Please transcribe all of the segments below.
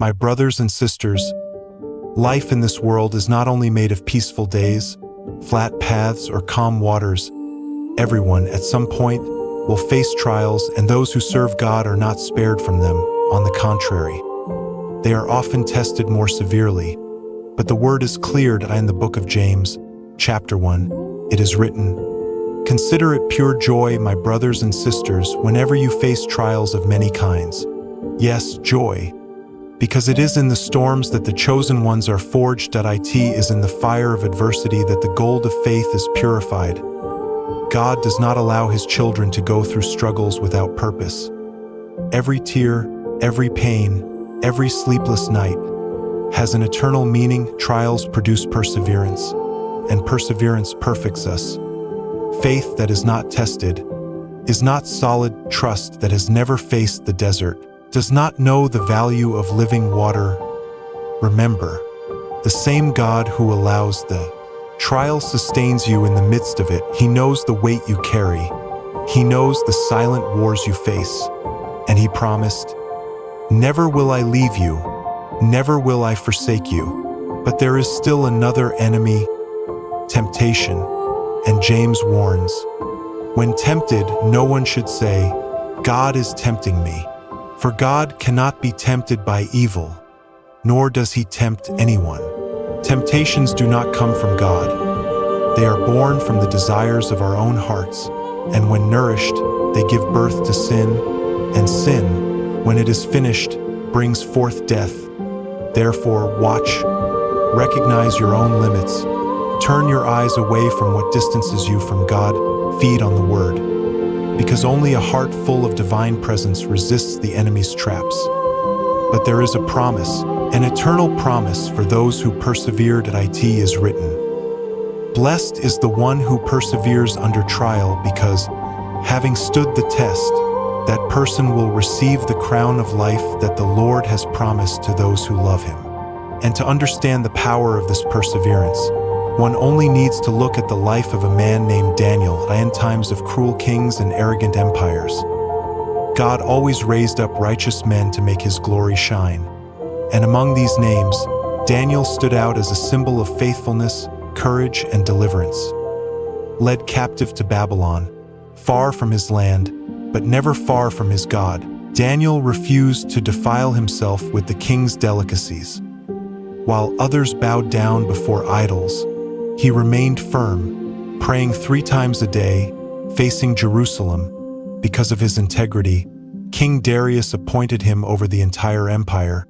My brothers and sisters, life in this world is not only made of peaceful days, flat paths, or calm waters. Everyone, at some point, will face trials, and those who serve God are not spared from them. On the contrary, they are often tested more severely. But the word is clear in the book of James, chapter 1. It is written, "Consider it pure joy, my brothers and sisters, whenever you face trials of many kinds." Yes, joy, because it is in the storms that the chosen ones are forged. It is in the fire of adversity that the gold of faith is purified. God does not allow his children to go through struggles without purpose. Every tear, every pain, every sleepless night has an eternal meaning. Trials produce perseverance, and perseverance perfects us. Faith that is not tested is not solid. Trust that has never faced the desert does not know the value of living water. Remember, the same God who allows the trial sustains you in the midst of it. He knows the weight you carry. He knows the silent wars you face. And he promised, "Never will I leave you, never will I forsake you." But there is still another enemy, temptation. And James warns, when tempted, no one should say, "God is tempting me." For God cannot be tempted by evil, nor does he tempt anyone. Temptations do not come from God. They are born from the desires of our own hearts, and when nourished, they give birth to sin, and sin, when it is finished, brings forth death. Therefore, watch, recognize your own limits, turn your eyes away from what distances you from God, feed on the Word, because only a heart full of divine presence resists the enemy's traps. But there is a promise, an eternal promise for those who persevered. It is written, "Blessed is the one who perseveres under trial, because, having stood the test, that person will receive the crown of life that the Lord has promised to those who love him." And to understand the power of this perseverance, one only needs to look at the life of a man named Daniel in times of cruel kings and arrogant empires. God always raised up righteous men to make his glory shine. And among these names, Daniel stood out as a symbol of faithfulness, courage, and deliverance. Led captive to Babylon, far from his land, but never far from his God, Daniel refused to defile himself with the king's delicacies. While others bowed down before idols, he remained firm, praying 3 times a day, facing Jerusalem. Because of his integrity, King Darius appointed him over the entire empire.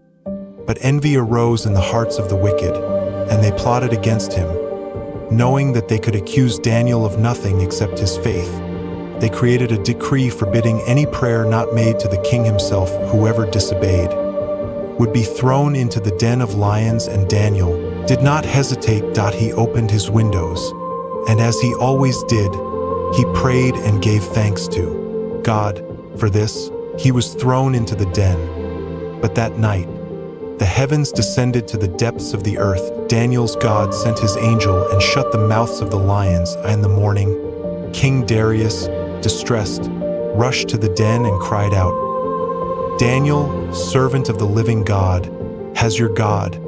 But envy arose in the hearts of the wicked, and they plotted against him. Knowing that they could accuse Daniel of nothing except his faith, they created a decree forbidding any prayer not made to the king himself. Whoever disobeyed would be thrown into the den of lions, and Daniel did not hesitate. He opened his windows, and as he always did, he prayed and gave thanks to God. For this, he was thrown into the den. But that night, the heavens descended to the depths of the earth. Daniel's God sent his angel and shut the mouths of the lions. In the morning, King Darius, distressed, rushed to the den and cried out, "Daniel, servant of the living God, has your God,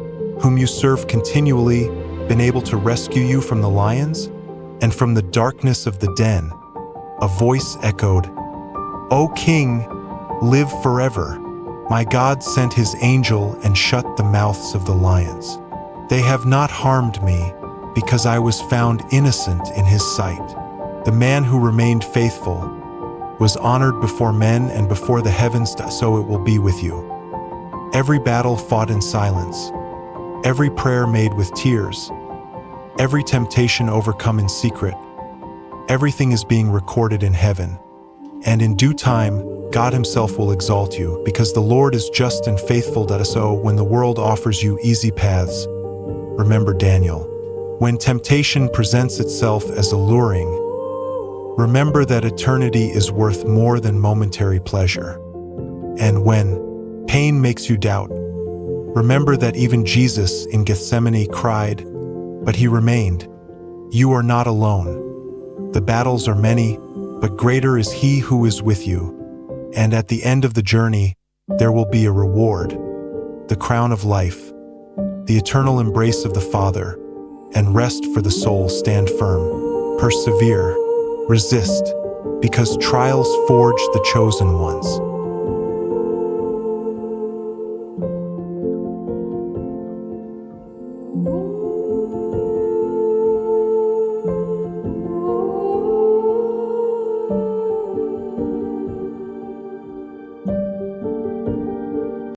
whom you serve continually, been able to rescue you from the lions?" And from the darkness of the den, a voice echoed, "O King, live forever. My God sent his angel and shut the mouths of the lions. They have not harmed me, because I was found innocent in his sight." The man who remained faithful was honored before men and before the heavens. So it will be with you. Every battle fought in silence, every prayer made with tears, every temptation overcome in secret, everything is being recorded in heaven. And in due time, God himself will exalt you, because the Lord is just and faithful. So when the world offers you easy paths, remember Daniel. When temptation presents itself as alluring, remember that eternity is worth more than momentary pleasure. And when pain makes you doubt, remember that even Jesus in Gethsemane cried, but he remained. You are not alone. The battles are many, but greater is he who is with you. And at the end of the journey, there will be a reward. the crown of life, the eternal embrace of the Father, and rest for the soul. Stand firm, persevere, resist, because trials forge the chosen ones.